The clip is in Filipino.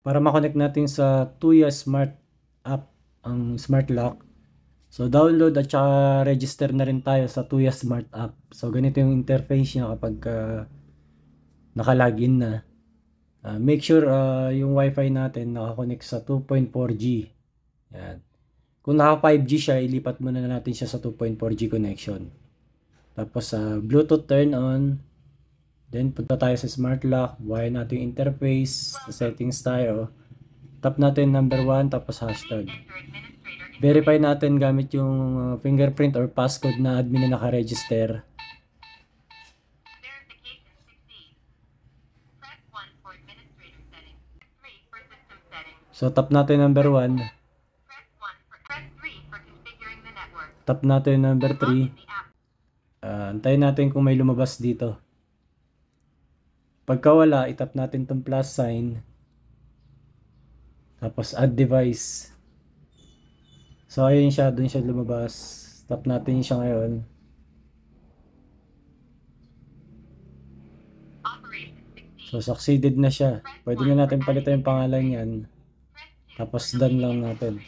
para makonect natin sa Tuya Smart App, ang Smart Lock. So download at saka register na rin tayo sa Tuya Smart App. So ganito yung interface niya kapag naka-login na. Make sure yung wifi natin nakakonect sa 2.4G. Yan. Kung naka 5G siya, ilipat muna na natin siya sa 2.4G connection. Tapos Bluetooth turn on. Then punta tayo sa Smart Lock, buhayin natin yung interface, sa settings tayo. Tap natin number 1 tapos hashtag. Verify natin gamit yung fingerprint or passcode na admin na naka-register. So tap natin number 1. Tap natin number 3. Antayin natin kung may lumabas dito. Pagka wala, itap natin tong plus sign. Tapos add device. So ayun siya, dun siya lumabas. Tap natin siya ngayon. So succeeded na siya. Pwede na natin palitan yung pangalan yan. Tapos done lang natin.